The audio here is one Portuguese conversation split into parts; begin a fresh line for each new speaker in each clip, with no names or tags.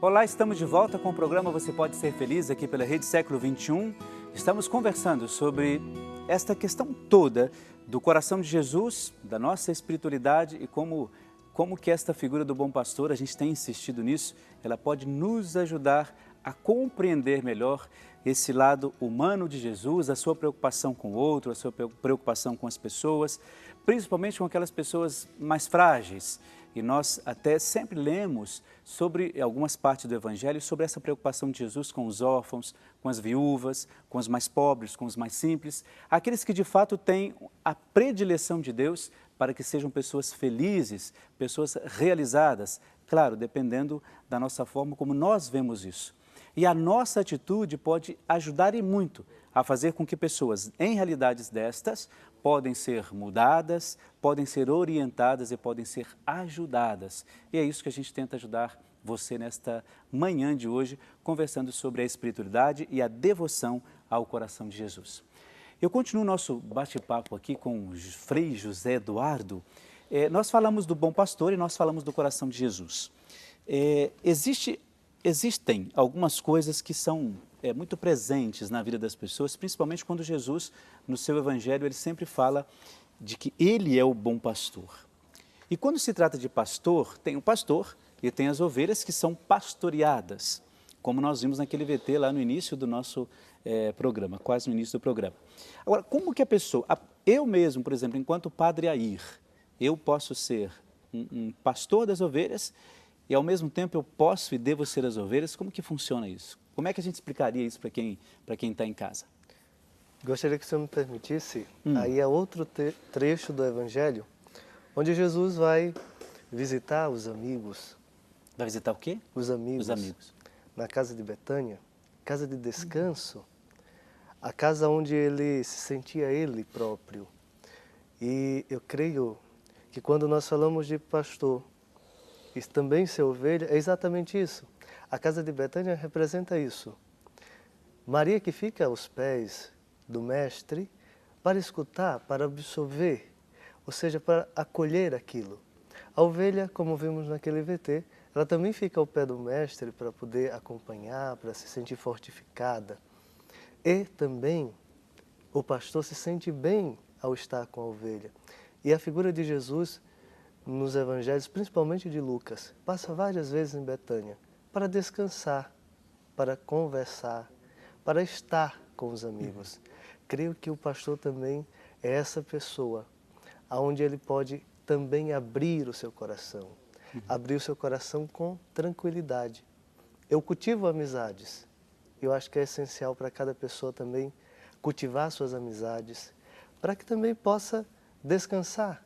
Olá, estamos de volta com o programa Você Pode Ser Feliz aqui pela Rede Século XXI. Estamos conversando sobre esta questão toda do coração de Jesus, da nossa espiritualidade e como que esta figura do bom pastor, a gente tem insistido nisso, ela pode nos ajudar a compreender melhor esse lado humano de Jesus, a sua preocupação com o outro, a sua preocupação com as pessoas, principalmente com aquelas pessoas mais frágeis. E nós até sempre lemos sobre algumas partes do Evangelho, sobre essa preocupação de Jesus com os órfãos, com as viúvas, com os mais pobres, com os mais simples, aqueles que de fato têm a predileção de Deus para que sejam pessoas felizes, pessoas realizadas, claro, dependendo da nossa forma como nós vemos isso. E a nossa atitude pode ajudar e muito a fazer com que pessoas em realidades destas podem ser mudadas, podem ser orientadas e podem ser ajudadas. E é isso que a gente tenta ajudar você nesta manhã de hoje, conversando sobre a espiritualidade e a devoção ao coração de Jesus. Eu continuo o nosso bate-papo aqui com o Frei José Eduardo. Nós falamos do bom pastor e nós falamos do coração de Jesus. Existem algumas coisas que são muito presentes na vida das pessoas, principalmente quando Jesus, no seu evangelho, ele sempre fala de que ele é o bom pastor. E quando se trata de pastor, tem o pastor e tem as ovelhas que são pastoreadas, como nós vimos naquele VT lá no início do nosso programa, quase no início do programa. Agora, como que a pessoa, eu mesmo, por exemplo, enquanto padre Air, eu posso ser um pastor das ovelhas e ao mesmo tempo eu posso e devo ser as ovelhas? Como que funciona isso? Como é que a gente explicaria isso para quem está em casa?
Gostaria que o senhor me permitisse, aí é outro trecho do Evangelho, onde Jesus vai visitar os amigos.
Vai visitar o quê?
Os amigos.
Os amigos.
Na casa de Betânia, casa de descanso, a casa onde ele se sentia ele próprio. E eu creio que quando nós falamos de pastor, e também ser ovelha, é exatamente isso. A casa de Betânia representa isso. Maria que fica aos pés do Mestre para escutar, para absorver, ou seja, para acolher aquilo. A ovelha, como vimos naquele VT, ela também fica ao pé do Mestre para poder acompanhar, para se sentir fortificada. E também o pastor se sente bem ao estar com a ovelha. E a figura de Jesus nos evangelhos, principalmente de Lucas, passa várias vezes em Betânia para descansar, para conversar, para estar com os amigos. Creio que o pastor também é essa pessoa, onde ele pode também abrir o seu coração, abrir o seu coração com tranquilidade. Eu cultivo amizades, eu acho que é essencial para cada pessoa também cultivar suas amizades, para que também possa descansar,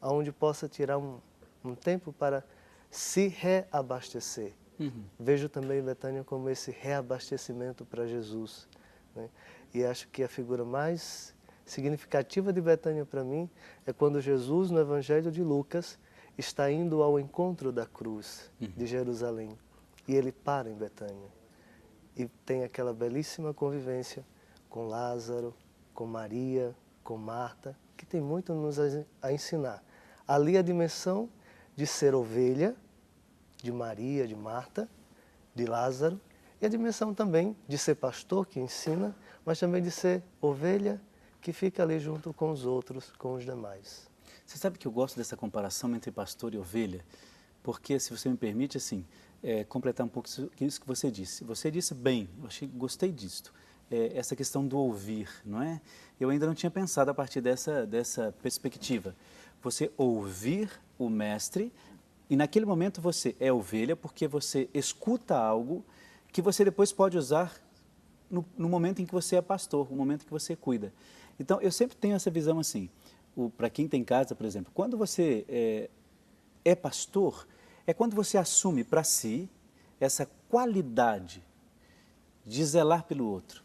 onde possa tirar um tempo para se reabastecer. Vejo também Betânia como esse reabastecimento para Jesus, né? E acho que a figura mais significativa de Betânia para mim é quando Jesus, no Evangelho de Lucas, está indo ao encontro da cruz de Jerusalém. E ele para em Betânia. E tem aquela belíssima convivência com Lázaro, com Maria, com Marta, que tem muito a ensinar. Ali a dimensão de ser ovelha, de Maria, de Marta, de Lázaro, e a dimensão também de ser pastor, que ensina, mas também de ser ovelha, que fica ali junto com os outros, com os demais.
Você sabe que eu gosto dessa comparação entre pastor e ovelha, porque, se você me permite, assim, completar um pouco isso que você disse. Você disse bem, gostei disso, essa questão do ouvir, não é? Eu ainda não tinha pensado a partir dessa perspectiva. Você ouvir o mestre e naquele momento você é ovelha porque você escuta algo que você depois pode usar no momento em que você é pastor, no momento em que você cuida. Então, eu sempre tenho essa visão assim, para quem tem casa, por exemplo, quando você é pastor, é quando você assume para si essa qualidade de zelar pelo outro,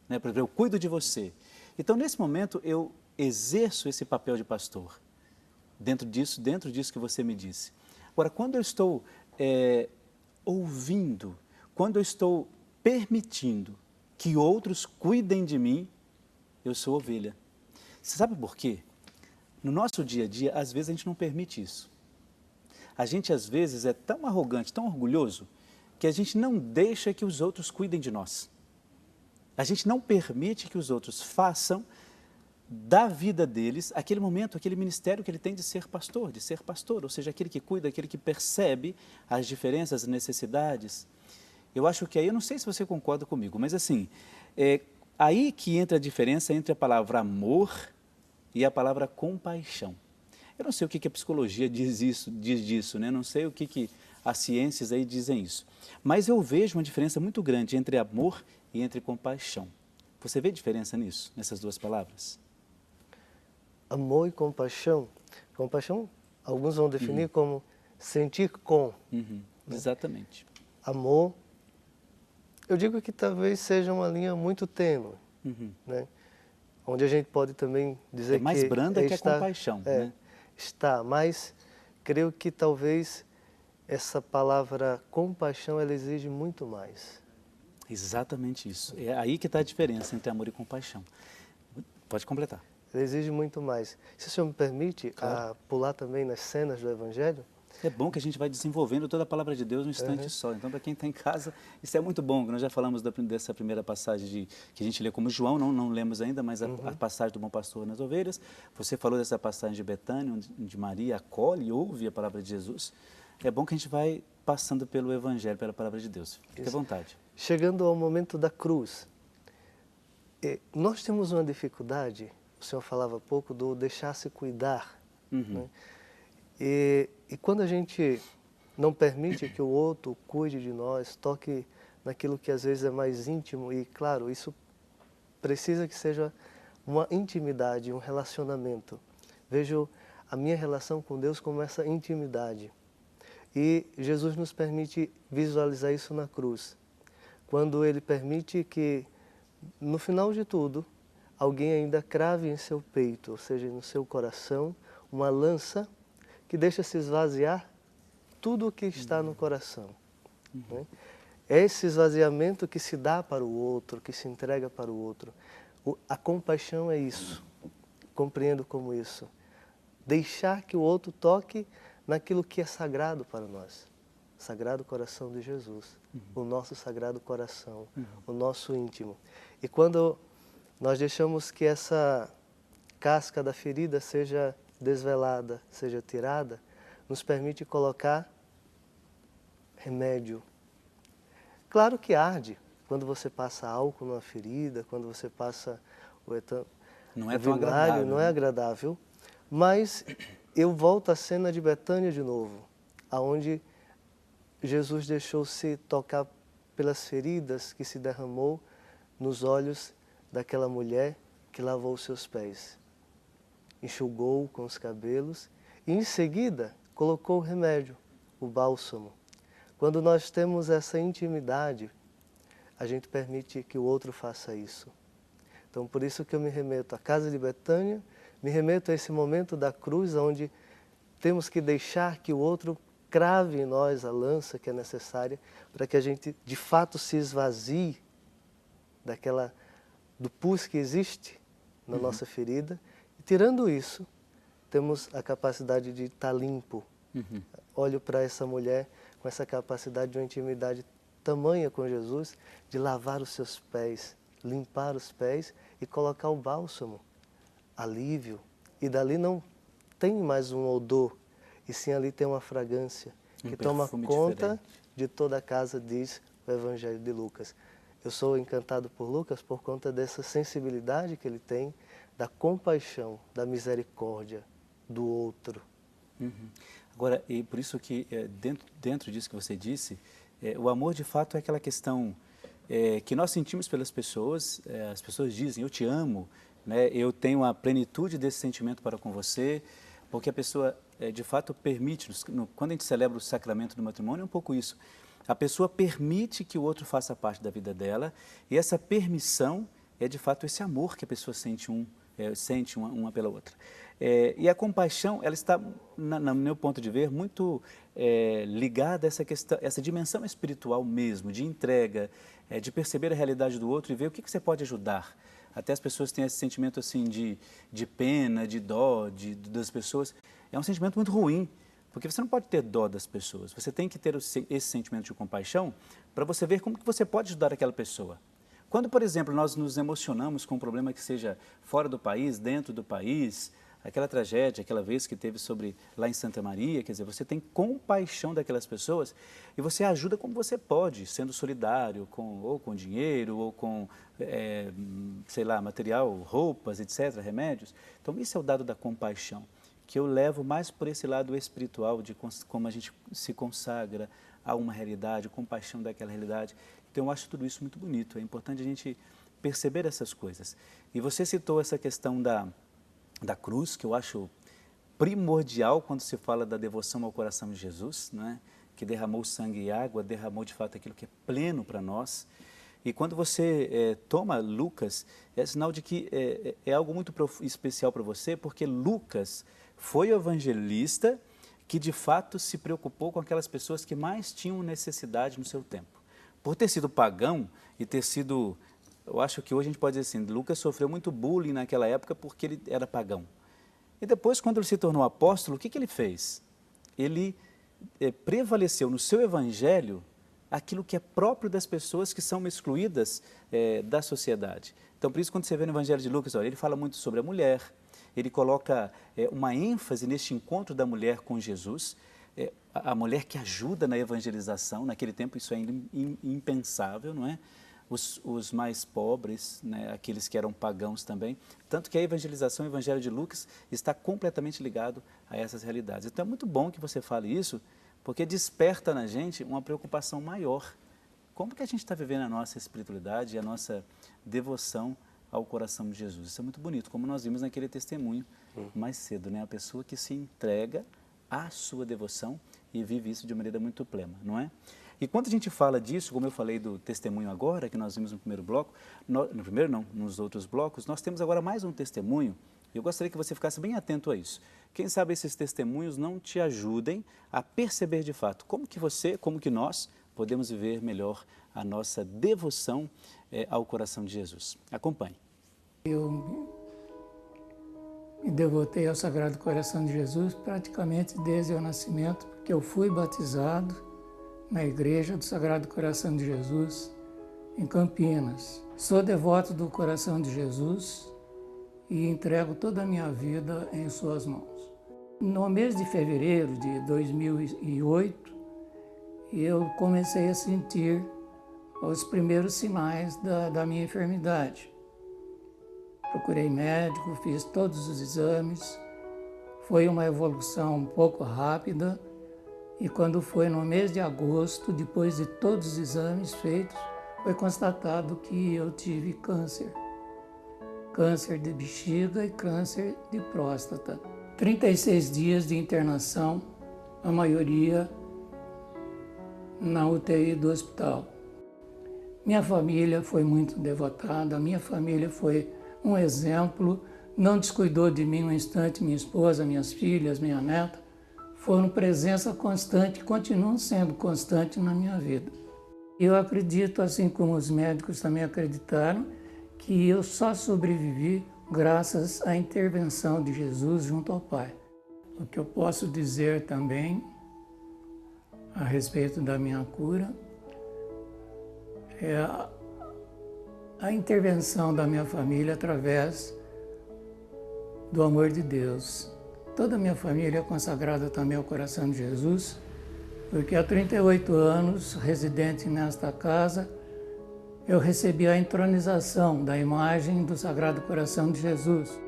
né? Por exemplo, eu cuido de você. Então, nesse momento, eu exerço esse papel de pastor. Dentro disso que você me disse. Agora, quando eu estou ouvindo, quando eu estou permitindo que outros cuidem de mim, eu sou ovelha. Você sabe por quê? No nosso dia a dia, às vezes a gente não permite isso. A gente, às vezes, é tão arrogante, tão orgulhoso, que a gente não deixa que os outros cuidem de nós. A gente não permite que os outros façam da vida deles aquele momento, aquele ministério que ele tem de ser pastor, ou seja, aquele que cuida, aquele que percebe as diferenças, as necessidades. Eu acho que aí, eu não sei se você concorda comigo, mas assim, aí que entra a diferença entre a palavra amor e a palavra compaixão. Eu não sei o que a psicologia diz disso, né? Não sei o que as ciências aí dizem isso. Mas eu vejo uma diferença muito grande entre amor e entre compaixão. Você vê diferença nisso, nessas duas palavras?
Amor e compaixão. Compaixão, alguns vão definir como sentir com.
Né? Exatamente.
Amor, eu digo que talvez seja uma linha muito tênue, né? Onde a gente pode também dizer que...
É mais branda que a compaixão, né?
Está, mas creio que talvez essa palavra compaixão, ela exige muito mais.
Exatamente isso. É aí que está a diferença entre amor e compaixão. Pode completar.
Ela exige muito mais. Se o senhor me permite, claro, pular também nas cenas do Evangelho.
É bom que a gente vai desenvolvendo toda a palavra de Deus num instante só. Então, para quem está em casa, isso é muito bom. Nós já falamos dessa primeira passagem que a gente lê como João, não lemos ainda, mas a passagem do bom pastor nas ovelhas. Você falou dessa passagem de Betânia, onde Maria acolhe e ouve a palavra de Jesus. É bom que a gente vai passando pelo Evangelho, pela palavra de Deus. Fique à vontade.
Chegando ao momento da cruz, nós temos uma dificuldade, o senhor falava há pouco, do deixar-se cuidar. Né? E quando a gente não permite que o outro cuide de nós, toque naquilo que às vezes é mais íntimo, e claro, isso precisa que seja uma intimidade, um relacionamento. Vejo a minha relação com Deus como essa intimidade. E Jesus nos permite visualizar isso na cruz, quando Ele permite que, no final de tudo, alguém ainda crave em seu peito, ou seja, no seu coração, uma lança que deixa se esvaziar tudo o que está no coração. Né? É esse esvaziamento que se dá para o outro, que se entrega para o outro. A compaixão é isso, compreendo como isso. Deixar que o outro toque naquilo que é sagrado para nós. Sagrado coração de Jesus, o nosso sagrado coração, o nosso íntimo. E quando nós deixamos que essa casca da ferida seja desvelada, seja tirada, nos permite colocar remédio. Claro que arde quando você passa álcool numa ferida, quando você passa o
não é tão agradável,
não é agradável, mas eu volto à cena de Betânia de novo, aonde Jesus deixou-se tocar pelas feridas que se derramou nos olhos daquela mulher que lavou os seus pés. Enxugou com os cabelos e em seguida colocou o remédio, o bálsamo. Quando nós temos essa intimidade, a gente permite que o outro faça isso. Então, por isso que eu me remeto à casa de Betânia, me remeto a esse momento da cruz, onde temos que deixar que o outro crave em nós a lança que é necessária para que a gente, de fato, se esvazie do pus que existe na nossa ferida. E, tirando isso, temos a capacidade de estar limpo. Olho para essa mulher com essa capacidade de uma intimidade tamanha com Jesus, de lavar os seus pés, limpar os pés e colocar o bálsamo, alívio. E dali não tem mais um odor, e sim ali tem uma fragrância que toma conta de toda a casa, diz o Evangelho de Lucas. Eu sou encantado por Lucas por conta dessa sensibilidade que ele tem, da compaixão, da misericórdia do outro.
Agora, e por isso que dentro disso que você disse, o amor de fato é aquela questão que nós sentimos pelas pessoas, as pessoas dizem, eu te amo, né? Eu tenho a plenitude desse sentimento para com você, porque a pessoa, de fato, permite, quando a gente celebra o sacramento do matrimônio, é um pouco isso. A pessoa permite que o outro faça parte da vida dela, e essa permissão é, de fato, esse amor que a pessoa sente uma pela outra. E a compaixão, ela está, no meu ponto de ver, muito ligada a essa questão, essa dimensão espiritual mesmo, de entrega, de perceber a realidade do outro e ver o que você pode ajudar. Até as pessoas têm esse sentimento assim de pena, de dó das pessoas. É um sentimento muito ruim, Porque você não pode ter dó das pessoas, você tem que ter esse sentimento de compaixão para você ver como que você pode ajudar aquela pessoa. Quando, por exemplo, nós nos emocionamos com um problema que seja fora do país, dentro do país, aquela tragédia, aquela vez que teve lá em Santa Maria, quer dizer, você tem compaixão daquelas pessoas e você ajuda como você pode, sendo solidário, ou com dinheiro, ou com, sei lá, material, roupas, etc., remédios. Então, isso é o dado da compaixão, que eu levo mais por esse lado espiritual, de como a gente se consagra a uma realidade, compaixão daquela realidade. Então, eu acho tudo isso muito bonito, é importante a gente perceber essas coisas. E você citou essa questão da cruz, que eu acho primordial quando se fala da devoção ao coração de Jesus, né? Que derramou sangue e água, derramou de fato aquilo que é pleno para nós. E quando você toma Lucas, é sinal de que é algo muito especial para você, porque Lucas foi o evangelista que de fato se preocupou com aquelas pessoas que mais tinham necessidade no seu tempo. Por ter sido pagão e ter sido, eu acho que hoje a gente pode dizer assim, Lucas sofreu muito bullying naquela época porque ele era pagão. E depois, quando ele se tornou apóstolo, o que ele fez? Ele prevaleceu no seu evangelho aquilo que é próprio das pessoas que são excluídas da sociedade. Então, por isso, quando você vê no evangelho de Lucas, olha, ele fala muito sobre a mulher, ele coloca uma ênfase neste encontro da mulher com Jesus, a mulher que ajuda na evangelização, naquele tempo isso é impensável, não é? Os mais pobres, né, aqueles que eram pagãos também, tanto que a evangelização, o evangelho de Lucas, está completamente ligado a essas realidades. Então é muito bom que você fale isso, porque desperta na gente uma preocupação maior. Como que a gente está vivendo a nossa espiritualidade e a nossa devoção ao coração de Jesus? Isso é muito bonito, como nós vimos naquele testemunho mais cedo, né? A pessoa que se entrega à sua devoção e vive isso de maneira muito plena, não é? E quando a gente fala disso, como eu falei do testemunho agora, que nós vimos no primeiro bloco, no primeiro não, nos outros blocos, nós temos agora mais um testemunho, e eu gostaria que você ficasse bem atento a isso. Quem sabe esses testemunhos não te ajudem a perceber de fato como que nós podemos viver melhor a nossa devoção ao coração de Jesus. Acompanhe.
Eu me devotei ao Sagrado Coração de Jesus praticamente desde o nascimento, porque eu fui batizado na Igreja do Sagrado Coração de Jesus, em Campinas. Sou devoto do Coração de Jesus e entrego toda a minha vida em suas mãos. No mês de fevereiro de 2008, eu comecei a sentir os primeiros sinais da minha enfermidade. Procurei médico, fiz todos os exames, foi uma evolução um pouco rápida, e quando foi no mês de agosto, depois de todos os exames feitos, foi constatado que eu tive câncer. Câncer de bexiga e câncer de próstata. 36 dias de internação, a maioria na UTI do hospital. Minha família foi muito devotada, minha família foi um exemplo, não descuidou de mim um instante, minha esposa, minhas filhas, minha neta, foram presença constante, continuam sendo constante na minha vida. Eu acredito, assim como os médicos também acreditaram, que eu só sobrevivi graças à intervenção de Jesus junto ao Pai. O que eu posso dizer também a respeito da minha cura é a intervenção da minha família através do amor de Deus. Toda a minha família é consagrada também ao coração de Jesus, porque há 38 anos, residente nesta casa, eu recebi a entronização da imagem do Sagrado Coração de Jesus.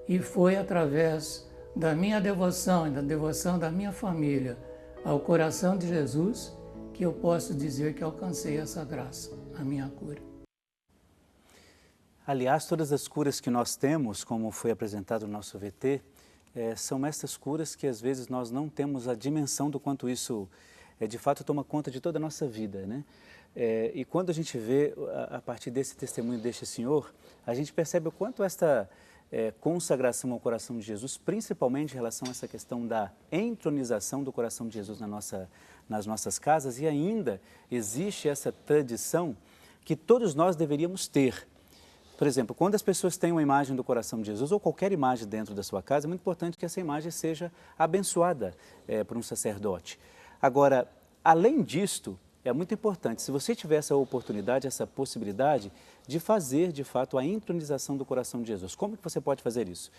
E foi através da minha devoção e da devoção da minha família ao coração de Jesus que eu posso dizer que alcancei essa graça, a minha cura.
Aliás, todas as curas que nós temos, como foi apresentado no nosso VT, são essas curas que às vezes nós não temos a dimensão do quanto isso de fato toma conta de toda a nossa vida, né? E quando a gente vê a partir desse testemunho deste senhor, a gente percebe o quanto esta consagração ao coração de Jesus, principalmente em relação a essa questão da entronização do coração de Jesus nas nossas casas, e ainda existe essa tradição que todos nós deveríamos ter. Por exemplo, quando as pessoas têm uma imagem do coração de Jesus ou qualquer imagem dentro da sua casa, é muito importante que essa imagem seja abençoada por um sacerdote. Agora, além disto, é muito importante, se você tiver essa oportunidade, essa possibilidade de fazer, de fato, a entronização do coração de Jesus. Como que você pode fazer isso?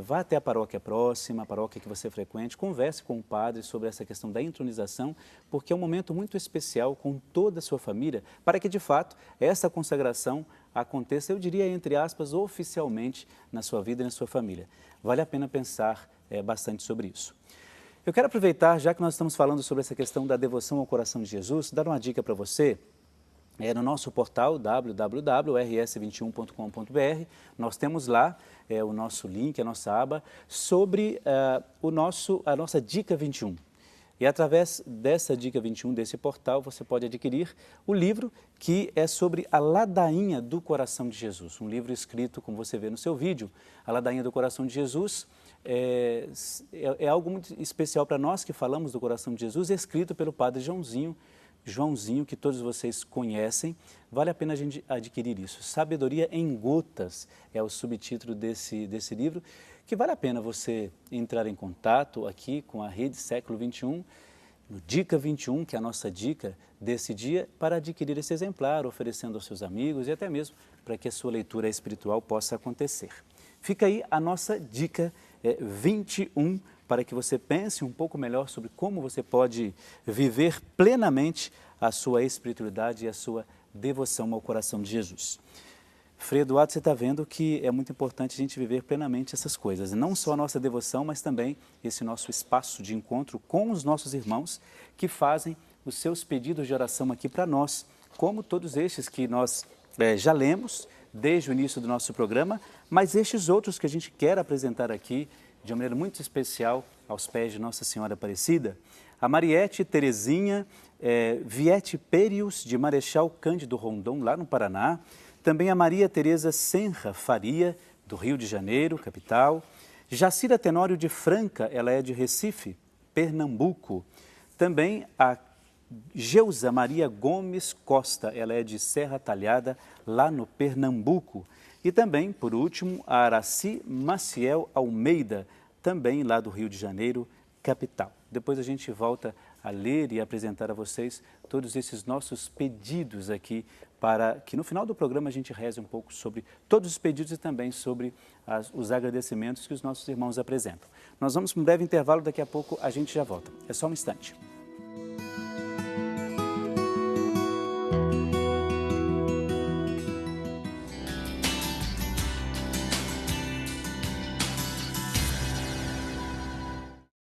Vá até a paróquia próxima, a paróquia que você frequente, converse com o padre sobre essa questão da entronização, porque é um momento muito especial com toda a sua família, para que, de fato, essa consagração aconteça, eu diria, entre aspas, oficialmente na sua vida e na sua família. Vale a pena pensar bastante sobre isso. Eu quero aproveitar, já que nós estamos falando sobre essa questão da devoção ao coração de Jesus, dar uma dica para você. No nosso portal www.rs21.com.br, nós temos lá o nosso link, a nossa aba, sobre a nossa Dica 21. E através dessa Dica 21, desse portal, você pode adquirir o livro que é sobre a ladainha do coração de Jesus. Um livro escrito, como você vê no seu vídeo, a ladainha do coração de Jesus é algo muito especial para nós que falamos do coração de Jesus, escrito pelo padre Joãozinho, que todos vocês conhecem. Vale a pena a gente adquirir isso. Sabedoria em Gotas é o subtítulo desse livro, que vale a pena você entrar em contato aqui com a Rede Século XXI, no Dica 21, que é a nossa dica desse dia, para adquirir esse exemplar, oferecendo aos seus amigos e até mesmo para que a sua leitura espiritual possa acontecer. Fica aí a nossa Dica 21, para que você pense um pouco melhor sobre como você pode viver plenamente a sua espiritualidade e a sua devoção ao coração de Jesus. Frei Eduardo, você está vendo que é muito importante a gente viver plenamente essas coisas, não só a nossa devoção, mas também esse nosso espaço de encontro com os nossos irmãos que fazem os seus pedidos de oração aqui para nós, como todos estes que nós já lemos desde o início do nosso programa, mas estes outros que a gente quer apresentar aqui de uma maneira muito especial aos pés de Nossa Senhora Aparecida. A Mariette Terezinha Viete Perius, de Marechal Cândido Rondon, lá no Paraná. Também a Maria Tereza Senra Faria, do Rio de Janeiro, capital. Jacira Tenório de Franca, ela é de Recife, Pernambuco. Também a Geusa Maria Gomes Costa, ela é de Serra Talhada, lá no Pernambuco. E também, por último, a Araci Maciel Almeida, também lá do Rio de Janeiro, capital. Depois a gente volta a ler e apresentar a vocês todos esses nossos pedidos aqui, para que no final do programa a gente reze um pouco sobre todos os pedidos e também sobre os agradecimentos que os nossos irmãos apresentam. Nós vamos para um breve intervalo, daqui a pouco a gente já volta. É só um instante.